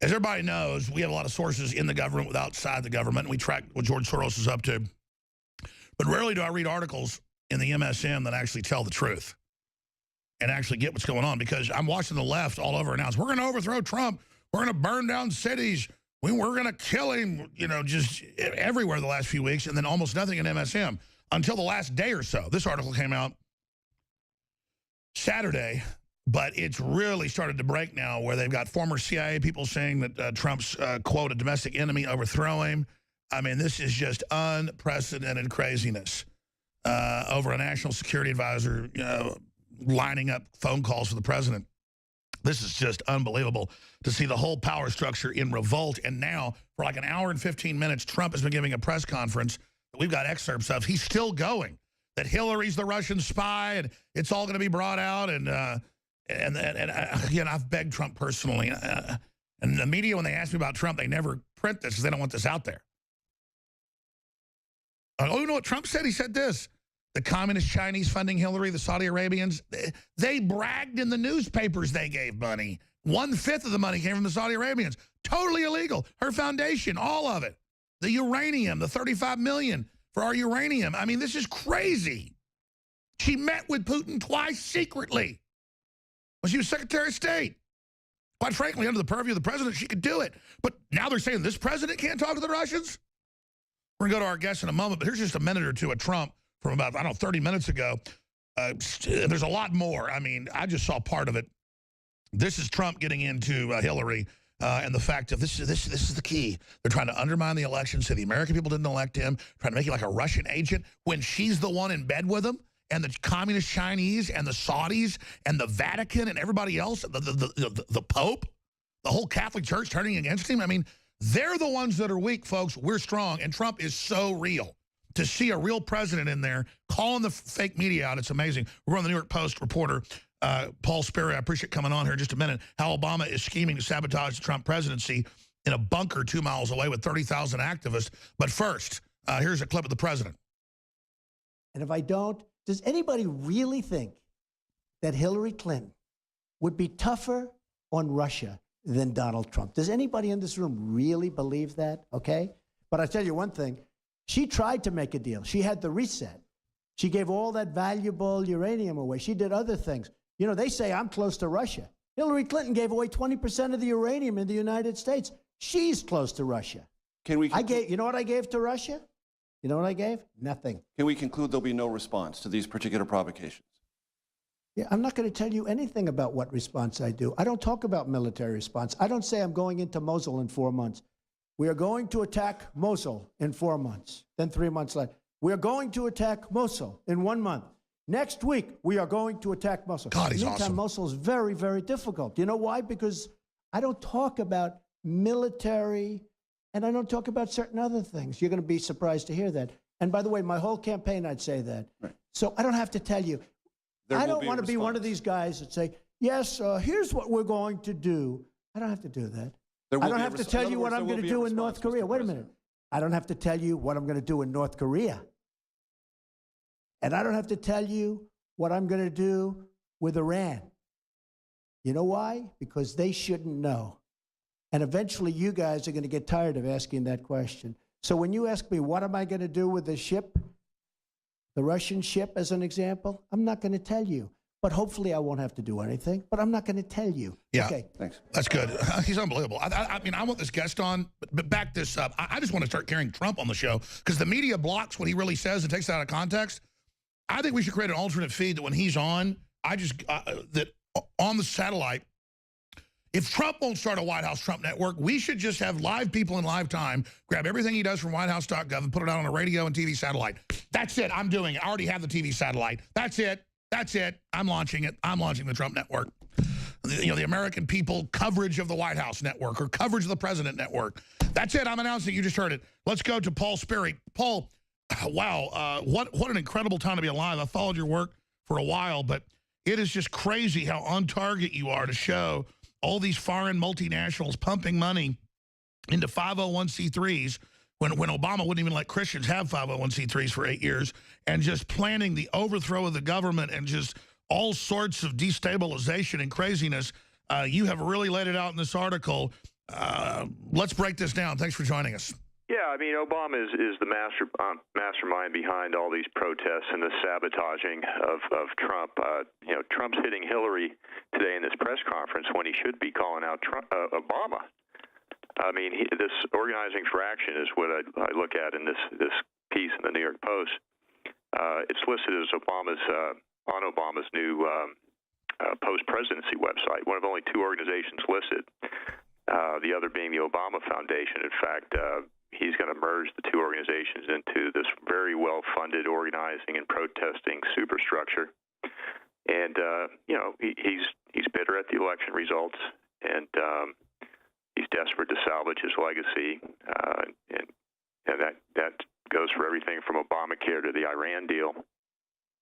As everybody knows, we have a lot of sources in the government with outside the government, and we track what George Soros is up to. But rarely do I read articles in the MSM that actually tell the truth and actually get what's going on, because I'm watching the left all over announce, we're going to overthrow Trump, we're going to burn down cities, we're going to kill him, you know, just everywhere the last few weeks, and then almost nothing in MSM until the last day or so. This article came out Saturday, but it's really started to break now, where they've got former CIA people saying that Trump's, quote, a domestic enemy, overthrow him. I mean, this is just unprecedented craziness over a national security advisor, lining up phone calls for the president. This is just unbelievable to see the whole power structure in revolt. And now, for like an hour and 15 minutes, Trump has been giving a press conference that we've got excerpts of. He's still going, that Hillary's the Russian spy, and it's all going to be brought out. And again, I've begged Trump personally. And the media, when they ask me about Trump, they never print this because they don't want this out there. Oh, you know what Trump said? He said this. The communist Chinese funding Hillary, the Saudi Arabians, they bragged in the newspapers they gave money. 1/5 of the money came from the Saudi Arabians. Totally illegal. Her foundation, all of it. The uranium, the $35 million for our uranium. I mean, this is crazy. She met with Putin twice secretly when she was Secretary of State. Quite frankly, under the purview of the president, she could do it. But now they're saying this president can't talk to the Russians? We're going to go to our guests in a moment, but here's just a minute or two of Trump from about, I don't know, 30 minutes ago. There's a lot more. I mean, I just saw part of it. This is Trump getting into Hillary and the fact that this is the key. They're trying to undermine the election, say the American people didn't elect him, trying to make it like a Russian agent when she's the one in bed with him, and the communist Chinese and the Saudis and the Vatican and everybody else, the Pope, the whole Catholic Church turning against him. I mean, they're the ones that are weak, folks. We're strong, and Trump is so real. To see a real president in there calling the fake media out, it's amazing. We're on the New York Post reporter, Paul Sperry. I appreciate coming on here in just a minute. How Obama is scheming to sabotage the Trump presidency in a bunker 2 miles away with 30,000 activists. But first, here's a clip of the president. And if I don't, does anybody really think that Hillary Clinton would be tougher on Russia than Donald Trump? Does anybody in this room really believe that? Okay? But I tell you one thing. She tried to make a deal. She had the reset. She gave all that valuable uranium away. She did other things. You know, they say I'm close to Russia. Hillary Clinton gave away 20% of the uranium in the United States. She's close to Russia. Can we? You know what I gave to Russia? You know what I gave? Nothing. Can we conclude there'll be no response to these particular provocations? Yeah, I'm not going to tell you anything about what response I do. I don't talk about military response. I don't say I'm going into Mosul in 4 months. We are going to attack Mosul in 4 months. Then 3 months later, we are going to attack Mosul in 1 month. Next week, we are going to attack Mosul. God, he's Meantime, awesome. Mosul is very, very difficult. You know why? Because I don't talk about military, and I don't talk about certain other things. You're going to be surprised to hear that. And by the way, my whole campaign, I'd say that. Right. So I don't have to tell you. I don't want to be one of these guys that say, yes, here's what we're going to do. I don't have to do that. I don't have to tell you what I'm going to do in North Korea. Wait a minute. I don't have to tell you what I'm going to do in North Korea. And I don't have to tell you what I'm going to do with Iran. You know why? Because they shouldn't know. And eventually you guys are going to get tired of asking that question. So when you ask me, what am I going to do with the ship, the Russian ship as an example, I'm not going to tell you. But hopefully I won't have to do anything. But I'm not going to tell you. Yeah, okay. Thanks. That's good. He's unbelievable. I mean, I want this guest on, but back this up. I just want to start carrying Trump on the show because the media blocks what he really says and takes it out of context. I think we should create an alternate feed that when he's on, that on the satellite, if Trump won't start a White House Trump network, we should just have live people in live time, grab everything he does from whitehouse.gov and put it out on a radio and TV satellite. That's it. I'm doing it. I already have the TV satellite. That's it. That's it. I'm launching it. I'm launching the Trump network. You know, the American people coverage of the White House network or coverage of the President network. That's it. I'm announcing. You just heard it. Let's go to Paul Sperry. Paul, wow, what an incredible time to be alive. I followed your work for a while, but it is just crazy how on target you are to show all these foreign multinationals pumping money into 501c3s when Obama wouldn't even let Christians have 501c3s for 8 years, and just planning the overthrow of the government and just all sorts of destabilization and craziness. You have really laid it out in this article. Let's break this down. Thanks for joining us. Yeah, I mean, Obama is the mastermind behind all these protests and the sabotaging of Trump. Trump's hitting Hillary today in this press conference when he should be calling out Obama. I mean, this organizing for action is what I look at in this piece in the New York Post. It's listed as on Obama's new post-presidency website, one of only 2 organizations listed, the other being the Obama Foundation. In fact, he's going to merge the 2 organizations into this very well-funded organizing and protesting superstructure. And, he's bitter at the election results, and he's desperate to salvage his legacy. And that goes for everything from Obamacare to the Iran deal.